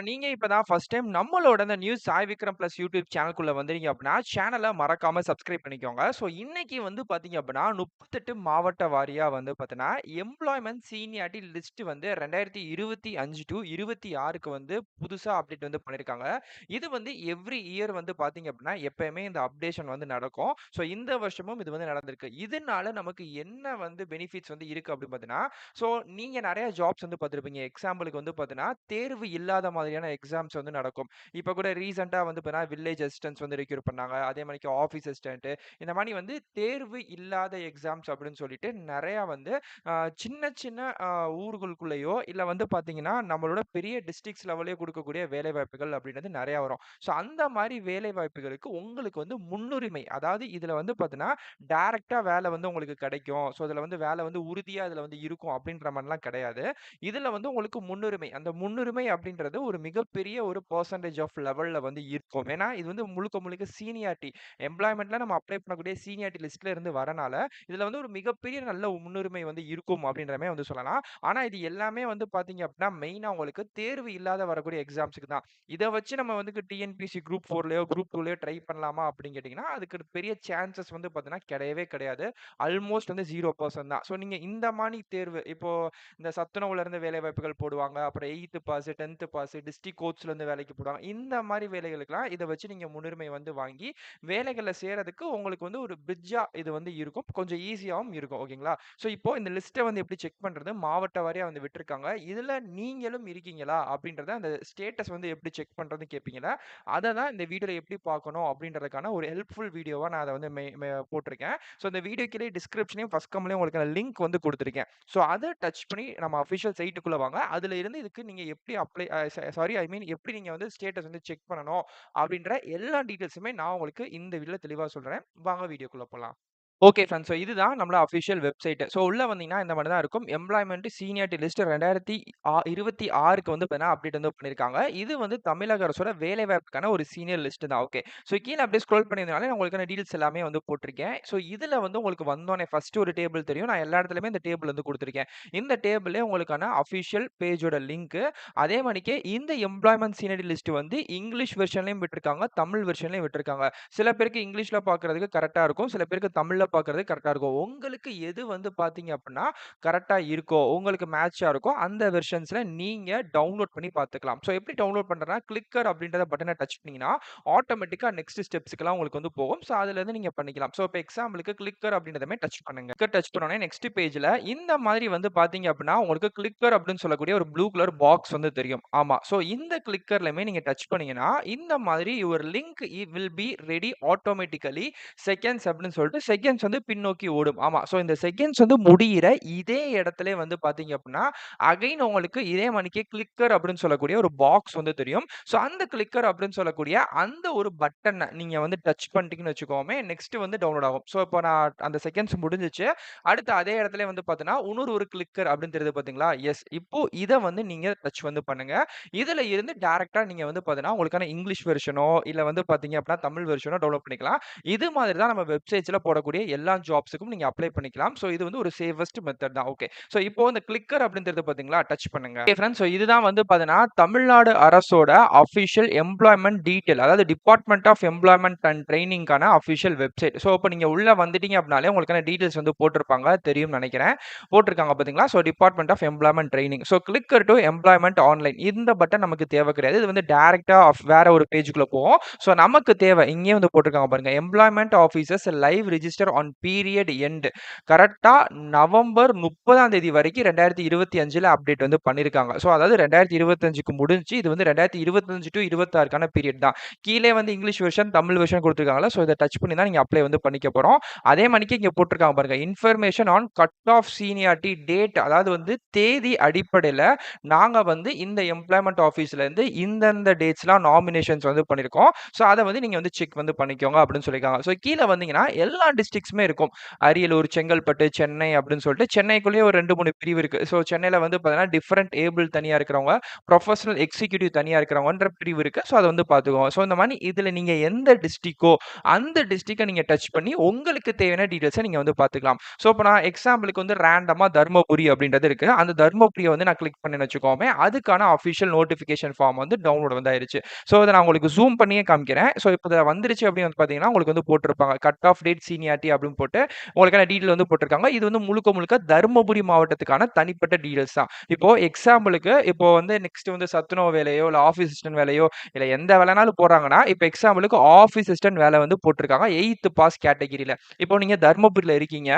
நீங்க இப்ப தான் ஃபர்ஸ்ட் டைம் நம்மளோட இந்த news Sai Vikram plus YouTube சேனலுக்குள்ள வந்தீங்க அப்படின்னா, சேனல மறக்காம சப்ஸ்கிரைப் பண்ணிக்கோங்க. ஸோ இன்னைக்கு வந்து பார்த்தீங்க அப்படின்னா, 38 மாவட்ட வாரியா வந்து பார்த்தீங்கன்னா, எம்ப்ளாய்மென்ட் சீனியாரிட்டி லிஸ்ட் வந்து 2025 டூ 26க்கு வந்து புதுசா அப்டேட் வந்து பண்ணியிருக்காங்க. இது வந்து எவ்ரி இயர் வந்து பார்த்தீங்க அப்படின்னா, எப்பயுமே இந்த அப்டேஷன் வந்து நடக்கும். ஸோ இந்த வருஷமும் இது வந்து நடந்திருக்கு. இதனால நமக்கு என்ன வந்து பெனிஃபிட்ஸ் வந்து இருக்கு அப்படின்னு பார்த்தீங்கன்னா, ஸோ நீங்க நெறைய ஜாப்ஸ் வந்து பார்த்திருப்பீங்க. எக்ஸாம்பிளுக்கு வந்து பார்த்தீங்கன்னா, தேர்வு இல்லாத மாதிரியான எக்ஸாம்ஸ் வந்து நடக்கும். இப்ப கூட ரீசென்ட்டா வந்து பார்த்தீங்கன்னா, வில்லேஜ் அசிஸ்டன்ட்ஸ் வந்து ரெக்ரூட் பண்ணாங்க. அதே மாரிக்கு ஆஃபீஸ் அசிஸ்டன்ட் இந்த மாரி வந்து தேர்வு இல்லாத எக்ஸாம்ஸ் அப்படின்னு சொல்லிட்டு நெறையா வந்து அ சின்ன சின்ன ஊர்களுக்குள்ளேயோ, இல்ல வந்து பார்த்தீங்கன்னா, நம்மளோட பெரிய டிஸ்ட்ரிக்ட்ஸ் லெவல்லயோ குடுக்கக்கூடிய வேலைவாய்ப்புகள் அப்படின்றது நெறையா வரும். ஸோ அந்த மாரி வேலைவாய்ப்புகளுக்கு உங்களுக்கு வந்து முன்னுரிமை. அதாவது இதுல வந்து பார்த்தீங்கன்னா, டைரக்ட்டா வேலை வந்து உங்களுக்கு கிடைக்கும். ஸோ இதுல வந்து வேலை வந்து உறுதியா இதுல வந்து இருக்கும் அப்படின்ற மாரிலாம் கிடையாது. இதுல வந்து உங்களுக்கு முன்னுரிமை. அந்த முன்னுரிமை அப்படின்றது ஒரு மிகப்பெரிய ஒரு பெர்சன்டேஜ் ஆஃப் லெவல்ல வந்து இருக்கும். ஏன்னா, இது வந்து முழுக்க முழுக்க சீனியாரிட்டி. எம்ப்ளாய்மென்ட்ல நம்ம அப்ளை பண்ணக்கூடிய சீனியாரிட்டி லிஸ்ட்ல இருந்து வரனால, இதுல வந்து ஒரு மிகப்பெரிய நல்ல முன்னுரிமை வந்து இருக்கும் அப்படின்ற மாரி வந்து சொல்லலாம். ஆனா, இது எல்லாமே வந்து பார்த்தீங்க அப்படின்னா, மெயினா உங்களுக்கு தேர்வு இல்லாத வரக்கூடிய எக்ஸாம்ஸ்க்கு தான். இத வச்சு நம்ம வந்து டிஎன்பிஎஸ்சி குரூப் 4லயோ, குரூப் 2லயோ ட்ரை பண்ணலாமா அப்படின்னு கேட்டீங்கன்னா, அதுக்கு பெரிய சான்சஸ் வந்து பார்த்தீங்கன்னா கிடையவே கிடையாது. ஆல்மோஸ்ட் வந்து 0% தான். ஸோ நீங்க இந்த மாரி தேர்வு இப்போ இந்த சத்துணவுல இருந்து வேலை வாய்ப்புகள் போடுவாங்க. அப்புறம் 8த் பாஸ், 10த் பாஸ், டிஸ்ட்ரிக்ட் கோர்ட்ஸ்ல இருந்து வேலைக்கு போடுவாங்க. இந்த மாரி வேலைகளுக்கெல்லாம் இத வச்சு நீங்க முன்னுரிமை வந்து வாங்கி, வேலைகள்ல சேர்றதுக்கு உங்களுக்கு வந்து ஒரு பிரிட்ஜா இது வந்து இருக்கும். கொஞ்சம் ஈஸியாவும் இருக்கும். ஓகேங்களா? ஸோ இப்போ இந்த லிஸ்ட்ட வந்து எப்படி செக் பண்றது? மாவட்ட வாரியா வந்து விட்டுருக்காங்க. இதுல நீங்களும் இருக்கீங்களா? அப்படின்றத அந்த ஸ்டேட்டஸ் வந்து எப்படி செக் பண்றதுன்னு கேட்பீங்கல்ல? அத தான் இந்த வீடியோல எப்படி பார்க்கணும் அப்படின்றதுக்கான ஒரு ஹெல்ப்ஃபுல் வீடியோவா நான் அத வந்து போட்டிருக்கேன். ஸோ இந்த வீடியோ கீழ டிஸ்கிரிப்ஷன்லயும் ஃபர்ஸ்ட் கமெண்ட்லயும் உங்களுக்கு அந்த லிங்க் வந்து குடுத்துருக்கேன். ஸோ அத டச் பண்ணி நம்ம அஃபிஷியல் சைட்டுக்குள்ள வாங்க. அதுல இருந்து இதுக்கு நீங்க எப்படி அப்ளை சாரி ஐ மீன் எப்படி நீங்க வந்து ஸ்டேட்டஸ் வந்து செக் பண்ணணும் அப்படின்ற எல்லா டீட்டெயில்ஸுமே நான் உங்களுக்கு இந்த வீடியோல தெளிவா சொல்றேன். வாங்க வீடியோக்குள்ள போலாம். Okay friends. ஸோ இதுதான் நம்மளோட அஃபிஷியல் வெப்சைட். ஸோ உள்ள வந்தீங்கன்னா இந்த மாரி தான் இருக்கும். எம்ப்ளாய்மென்ட் சீனியாரிட்டி லிஸ்ட் 2026க்கு வந்து பார்த்தீங்கன்னா அப்டேட் வந்து பண்ணியிருக்காங்க. இது வந்து தமிழக அரசோட வேலைவாய்ப்புக்கான ஒரு சீனியர் லிஸ்ட் தான். ஓகே. ஸோ கீழ அப்படியே ஸ்க்ரோல் பண்ணியிருந்தனால நான் உங்களுக்கான டீட்டெயில்ஸ் எல்லாமே வந்து போட்டிருக்கேன். ஸோ இதுல வந்து உங்களுக்கு வந்தோனே ஃபர்ஸ்ட் ஒரு டேபிள் தெரியும். நான் எல்லா இடத்துலயுமே இந்த டேபிள் வந்து குடுத்துருக்கேன். இந்த டேபிள்லயே உங்களுக்கான அஃபிஷியல் பேஜோட லிங்க் அதே மாரிக்கே இந்த எம்ப்ளாய்மென்ட் சீனியாரிட்டி லிஸ்ட் வந்து இங்கிலீஷ் வெர்ஷன்லயும் விட்டுருக்காங்க, தமிழ் வெர்ஷன்லயும் விட்டுருக்காங்க. சில பேருக்கு இங்கிலீஷ்ல பார்க்கறதுக்கு கரெக்ட்டா இருக்கும். சில பேருக்கு தமிழ்ல பார்க்கறதுக்கு கரெக்ட்டா இருக்கும். உங்களுக்கு எது வந்து பார்த்தீங்க அப்டின்னா, கரெக்ட்டா இருக்கோ, உங்களுக்கு மேட்ச்சா இருக்கோ, அந்த வெர்ஷன்ஸ்ல நீங்க டவுன்லோட் பண்ணி பார்த்துக்கலாம். ஸோ எப்படி டவுன்லோட் பண்றதுனா, கிளிக்கர் அப்படின்றத பட்டன டச் பண்ணீங்கன்னா, ஆட்டோமேட்டிக்கா நெக்ஸ்ட் ஸ்டெப்ஸ்க்குலாம் உங்களுக்கு வந்து போகும். ஸோ அதுலருந்து நீங்க பண்ணிக்கலாம். ஸோ இப்ப எக்ஸாம்பிளுக்கு கிளிக்கர் அப்படின்றத டச் பண்ணுங்க. கிளிக்கர் டச் பண்ணோனே நெக்ஸ்ட் பேஜ்ல இந்த மாதிரி வந்து பார்த்தீங்க அப்டின்னா, உங்களுக்கு கிளிக்கர் அப்படின்னு சொல்லக்கூடிய ஒரு ப்ளூ கலர் பாக்ஸ் வந்து தெரியும். ஆமா. ஸோ இந்த கிளிக்கர்லயுமே நீங்க டச் பண்ணீங்கன்னா, இந்த மாதிரி your link will be ready automatically seconds அப்படின்னு சொல்லிட்டு செகண்ட்ஸ் வந்து பின்னோக்கி ஓடும். ஆமா. ஸோ இந்த செகண்ட்ஸ் வந்து முடியிற இதே இடத்திலே வந்து பார்த்தீங்க அப்படின்னா, அகைன் உங்களுக்கு இதே மாணிக்கே கிளிக்கர் அப்படின்னு சொல்லக்கூடிய ஒரு பாக்ஸ் வந்து தெரியும். ஸோ அந்த கிளிக்கர் அப்படின்னு சொல்லக்கூடிய அந்த ஒரு பட்டன நீங்க வந்து டச் பண்ணிட்டீங்கன்னு வச்சுக்கோமே, நெக்ஸ்ட் வந்து டவுன்லோட் ஆகும். ஸோ இப்போ நான் அந்த செகண்ட்ஸ் முடிஞ்சுச்சு. அடுத்து அதே இடத்திலே வந்து பார்த்தீங்கன்னா, இன்னொரு ஒரு கிளிக்கர் அப்படின்னு தெரியுது பார்த்தீங்களா? எஸ். இப்போ இத வந்து நீங்க டச் வந்து பண்ணுங்க. இதுல இருந்து டைரக்ட்டா நீங்க வந்து பார்த்தீங்கன்னா, உங்களுக்கான இங்கிலீஷ் வெர்ஷனோ, இல்ல வந்து பார்த்தீங்க அப்படின்னா தமிழ் வெர்ஷனோ டவுன்லோட் பண்ணிக்கலாம். இது மாதிரி தான் நம்ம வெப்சைட்ஸ்ல போடக்கூடிய எல்லா ஜாப்ஸுக்கும் நீங்க அப்ளை பண்ணிக்கலாம். ஸோ இது வந்து ஒரு சேஃபஸ்ட் மெத்தட் தான். ஓகே. ஸோ இப்போ இந்த கிளிக்கர் அப்படின்றது பார்த்தீங்களா? டச் பண்ணுங்க. Okay friends. ஸோ இதுதான் வந்து பார்த்தீங்கன்னா, தமிழ்நாடு அரசோட அஃபிஷியல் எம்ப்ளாய்மென்ட் டீட்டெயில் அதாவது டிபார்ட்மெண்ட் ஆஃப் எம்ப்ளாய்மென்ட் அண்ட் ட்ரெய்னிங்கான அஃபிஷியல் வெப்சைட். ஸோ இப்போ நீங்க உள்ள வந்துட்டீங்க அப்படின்னாலே உங்களுக்கான டீட்டெயில்ஸ் வந்து போட்டிருப்பாங்க. தெரியும்னு நினைக்கிறேன். போட்டிருக்காங்க பார்த்தீங்களா? So department of employment training. So click here to employment online. இந்த பட்டன் நமக்கு தேவை கிடையாது. இது வந்து டைரக்ட்டா வேற ஒரு பேஜ்க்குள்ள போகும். ஸோ நமக்கு தேவை இங்கேயே வந்து போட்டிருக்காங்க பாருங்க. Employment officers live register on period end. கரெக்ட்டா நவம்பர் 30ஆம் தேதி வரைக்கும் 2025ல அப்டேட் வந்து பண்ணியிருக்காங்க. ஸோ அதாவது 2025க்கு முடிஞ்சு இது வந்து 2025 டூ 26க்கான பீரியட் தான். கீழே வந்து இங்கிலீஷ் வெர்ஷன், தமிழ் வெர்ஷன் குடுத்துருக்காங்கல்ல. ஸோ இத டச் பண்ணி தான் நீங்க அப்ளை வந்து பண்ணிக்க போறோம். அதே மாணிக்கு இங்க போட்டிருக்காங்க பாருங்க. Information on cut off seniority date அதாவது வந்து தேதி அடிப்படையில நாங்க வந்து இந்த எம்ப்ளாய்மென்ட் ஆஃபீஸ்ல இருந்து இந்தந்த டேட்ஸ்லாம் நாமினேஷன்ஸ் வந்து பண்ணியிருக்கோம். ஸோ அத வந்து நீங்க வந்து செக் வந்து பண்ணிக்கோங்க அப்படின்னு சொல்லியிருக்காங்க. ஸோ கீழ வந்தீங்கன்னா எல்லா டிஸ்ட்ரிக்ட்ஸ்க்கும் டிஸ்ட்ரிக்ட்ஸுமே இருக்கும். அரியலூர், செங்கல்பட்டு, சென்னை அப்படின்னு சொல்லிட்டு சென்னைக்குள்ளேயே ஒரு 2, 3 பிரிவு இருக்கு. ஸோ சென்னையில வந்து பார்த்தீங்கன்னா, டிஃபரண்ட் ஏபிள் தனியா இருக்கிறவங்க, ப்ரொஃபஷனல் எக்ஸிக்யூட்டிவ் தனியா இருக்கிறவங்கன்ற பிரிவு இருக்கு. ஸோ அத வந்து பார்த்துக்கோங்க. ஸோ இந்த மாரி இதுல நீங்க எந்த டிஸ்ட்ரிக்கோ, அந்த டிஸ்ட்ரிக்ட்ட நீங்க டச் பண்ணி உங்களுக்கு தேவையான டீட்டெயில்ஸ நீங்க வந்து பார்த்துக்கலாம். ஸோ இப்ப நான் எக்ஸாம்பிளுக்கு வந்து ரேண்டமா தர்மபுரி அப்படின்றது இருக்கு. அந்த தர்மபுரிய வந்து நான் கிளிக் பண்ணேன்னு வச்சுக்கோமே, அதுக்கான அஃபிஷியல் நோட்டிஃபிகேஷன் ஃபார்ம் வந்து டவுன்லோட் வந்து ஆயிருச்சு. ஸோ இத நான் உங்களுக்கு ஜூம் பண்ணியே காமிக்கிறேன். ஸோ இப்ப இத வந்துருச்சு அப்படின்னு வந்து பார்த்தீங்கன்னா, உங்களுக்கு வந்து போட்டிருப்பாங்க. கட் ஆஃப் டேட் சீனியாரிட்டி அப்படின்னு போட்டு உங்களுக்கான டீட்டெயில் வந்து போட்டிருக்காங்க. இது வந்து முழுக்க முழுக்க தர்மபுரி மாவட்டத்துக்கான தனிப்பட்ட டீட்டெயில்ஸ் தான். இப்போ எக்ஸாம்பிளுக்கு இப்போ வந்து நெக்ஸ்ட் வந்து சத்துணவு வேலையோ, இல்ல ஆஃபீஸ் அசிஸ்டன்ட் வேலையோ, இல்ல எந்த வேலைனாலும் போடுறாங்கன்னா, இப்ப எக்ஸாம்பிளுக்கு ஆஃபீஸ் அசிஸ்டன்ட் வேலை வந்து போட்டிருக்காங்க. 8த் பாஸ் கேட்டகிரில. இப்போ நீங்க தர்மபுரியில இருக்கீங்க.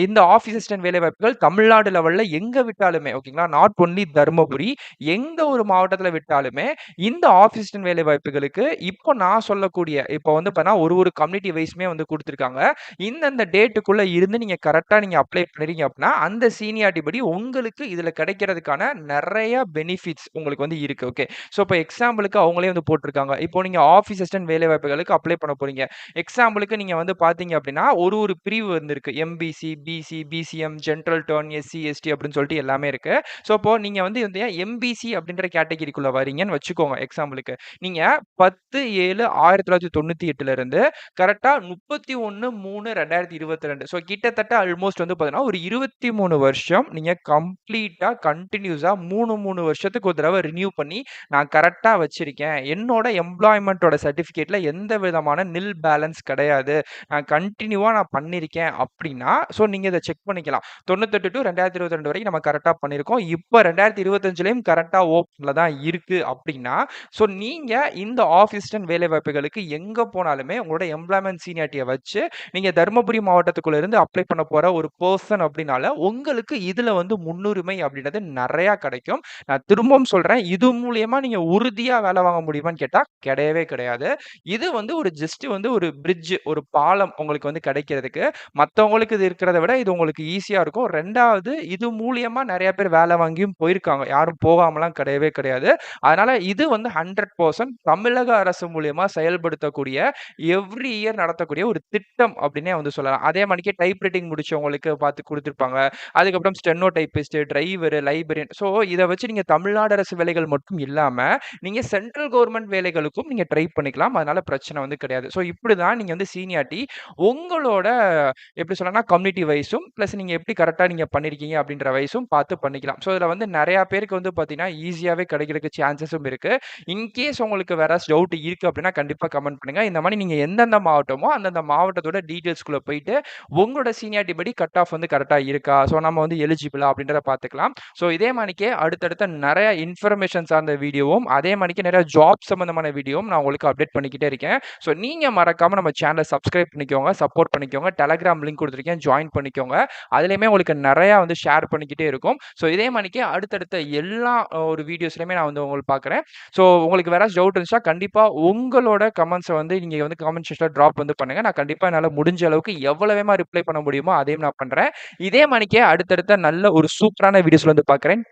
இந்த ஆஃபீஸ் அசிஸ்டன்ட் வேலைவாய்ப்புகள் தமிழ்நாடு லெவல்ல எங்க விட்டாலுமே ஓகேங்களா, நாட் ஒன்லி தர்மபுரி, எந்த ஒரு மாவட்டத்துல விட்டாலுமே இந்த ஆஃபீஸ் அசிஸ்டன்ட் வேலைவாய்ப்புகளுக்கு இப்போ நான் சொல்லக்கூடிய இப்போ வந்து பார்த்தீங்கன்னா, ஒரு கம்யூனிட்டி வைஸ்மே வந்து குடுத்துருக்காங்க. இந்தந்த டேட்டுக்குள்ள இருந்து நீங்க கரெக்ட்டா நீங்க அப்ளை பண்ணிறீங்க அப்டின்னா, அந்த சீனியாரிட்டி படி உங்களுக்கு இதுல கிடைக்கிறதுக்கான நெறைய பெனிஃபிட்ஸ் உங்களுக்கு வந்து இருக்கு. ஓகே. ஸோ இப்ப எக்ஸாம்பிளுக்கு அவங்களே வந்து போட்டிருக்காங்க. இப்போ நீங்க ஆஃபீஸ் அசிஸ்டன்ட் வேலைவாய்ப்புகளுக்கு அப்ளை பண்ண போறீங்க. எக்ஸாம்பிளுக்கு நீங்க வந்து பார்த்தீங்க அப்டின்னா, ஒரு பிரிவு வந்து இருக்கு. MBC, BC, BCM, general turn, SC, ST அப்படின்னு சொல்லிட்டு எல்லாமே இருக்கு. ஸோ அப்போ நீங்க வந்து இந்த எம்பிசி அப்படின்ற கேட்டகரிக்குள்ள வரீங்கன்னு வச்சுக்கோங்க எக்ஸாம்பிளுக்கு. நீங்க 10/7/1998 இருந்து கரெக்ட்டா 31/3/2022 ஸோ கிட்டத்தட்ட ஆல்மோஸ்ட் வந்து பார்த்தீங்கன்னா, ஒரு 23 வருஷம் நீங்க கம்ப்ளீட்டா கன்டினியூஸா 3 வருஷத்துக்கு ஒரு தடவ ரினியூ பண்ணி, நான் கரெக்ட்டா வச்சிருக்கேன். என்னோட எம்ப்ளாய்மென்ட்டோட சர்டிஃபிகேட்ல எந்த விதமான நில் பேலன்ஸ் கிடையாது. நான் கன்டினியூவா பண்ணியிருக்கேன் அப்டின்னா, ஸோ நீங்க இத செக் பண்ணிக்கலாம். 98 டூ 2022 வரைக்கும் நம்ம கரெக்ட்டா பண்ணியிருக்கோம். இப்ப 2025லயும் கரெக்ட்டா ஓப்பன்ல தான் இருக்கு அப்டின்னா, ஸோ நீங்க இந்த ஆஃபீஸ் அசிஸ்டன்ட் வேலைவாய்ப்புகளுக்கு எங்க போனாலுமே உங்களோட எம்ப்ளாய்மென்ட் சீனியாரிட்டிய வச்சு, நீங்க தர்மபுரி மாவட்டத்துக்குள்ள இருந்து அப்ளை பண்ண போற ஒரு பெர்சன் அப்டின்னால, உங்களுக்கு இதுல வந்து முன்னுரிமை அப்டின்றது நெறையா கிடைக்கும். நான் திரும்பவும் சொல்றேன், இது மூலியமா நீங்க உறுதியா வேலை வாங்க முடியுமான்னு கேட்டா, கிடையவே கிடையாது. இது வந்து ஒரு ஜஸ்ட் வந்து ஒரு பிரிட்ஜ், ஒரு பாலம் உங்களுக்கு வந்து கிடைக்கிறதுக்கு. மத்தவங்களுக்கு இது இருக்கிறத விட இது உங்களுக்கு ஈஸியா இருக்கும். 2வது இது மூலியமா நெறைய பேர் வேலை வாங்கியும் போயிருக்காங்க. யாரும் போகாமலாம் கிடையவே கிடையாது. அதனால இது வந்து 100% தமிழக அரசு மூலியமா செயல்படுத்தக்கூடிய எவ்ரி இயர் நடத்தக்கூடிய ஒரு திட்டம் அப்படின்னே வந்து சொல்லலாம். அதே மாணிக்கு டைப் ரைட்டிங் முடிச்சவங்களுக்கு பார்த்து குடுத்திருப்பாங்க. அதுக்கப்புறம் steno typist, driver, librarian. So இத வச்சு நீங்க தமிழ்நாடு அரசு வேலைகள் மட்டும் இல்லாம, நீங்க சென்ட்ரல் கவர்ன்மென்ட் வேலைகளுக்கும் நீங்க ட்ரை பண்ணிக்கலாம். அதனால பிரச்சனை வந்து கிடையாது. ஸோ இப்படிதான் நீங்க வந்து சீனியாரிட்டி உங்களோட எப்படி சொல்லலாம்னா, கம்யூனிட்டி வைஸும் பிளஸ் நீங்க எப்படி கரெக்ட்டா நீங்க பண்ணியிருக்கீங்க அப்படின்ற வைஸும் பார்த்து பண்ணிக்கலாம். ஸோ இதுல வந்து நெறைய பேருக்கு வந்து பார்த்தீங்கன்னா, ஈஸியாவே கிடைக்கிறதுக்கு சான்ஸஸும் இருக்கு. இன்கேஸ் உங்களுக்கு வேற டவுட் இருக்கு அப்படின்னா, கண்டிப்பா கமெண்ட் பண்ணுங்க. இந்த மாரி நீங்க எந்தெந்த மாவட்டமோ, அந்தந்த மாவட்டத்தோட டீட்டெயில்ஸ்குள்ள போயிட்டு, உங்களோட சீனியாரிட்டி படி கட் ஆஃப் வந்து கரெக்ட்டா இருக்கா? ஸோ நம்ம வந்து எலிஜிபிளா அப்படின்றத பார்த்துக்கலாம். ஸோ இதே மாணிக்கே அடுத்தடுத்த நெறைய இன்ஃபர்மேஷன் சார்ந்த வீடியோவும், அதே மாணிக்கு நெறைய ஜாப் சம்மந்தமான வீடியோவும் நான் உங்களுக்கு அப்டேட் பண்ணிக்கிட்டே இருக்கேன். ஸோ நீங்க மறக்காம நம்ம சேனல சப்ஸ்கிரைப் பண்ணிக்கோங்க, சப்போர்ட் பண்ணிக்கோங்க. டெலகிராம் லிங்க் குடுத்துருக்கேன். ஜாயின் பண்ணிக்கோங்க. அதிலயுமே உங்களுக்கு நெறையா வந்து ஷேர் பண்ணிக்கிட்டே இருக்கும். ஸோ இதே மாணிக்கு அடுத்தடுத்த எல்லா ஒரு வீடியோஸ்லயுமே நான் வந்து உங்கள பார்க்குறேன். ஸோ உங்களுக்கு வேற டவுட் இருந்துச்சுன்னா, கண்டிப்பா உங்களோட கமெண்ட்ஸ வந்து நீங்க வந்து கமெண்ட் செக்ஷன்ல டிராப் வந்து பண்ணுங்க. நான் கண்டிப்பா என்னால முடிஞ்ச அளவுக்கு எவ்வளவு வேகமா ரிப்ளை பண்ண முடியுமோ, அதையும் நான் பண்றேன். இதே மாணிக்கே அடுத்தடுத்த நல்ல ஒரு சூப்பரான வீடியோஸ்ல வந்து பார்க்குறேன்.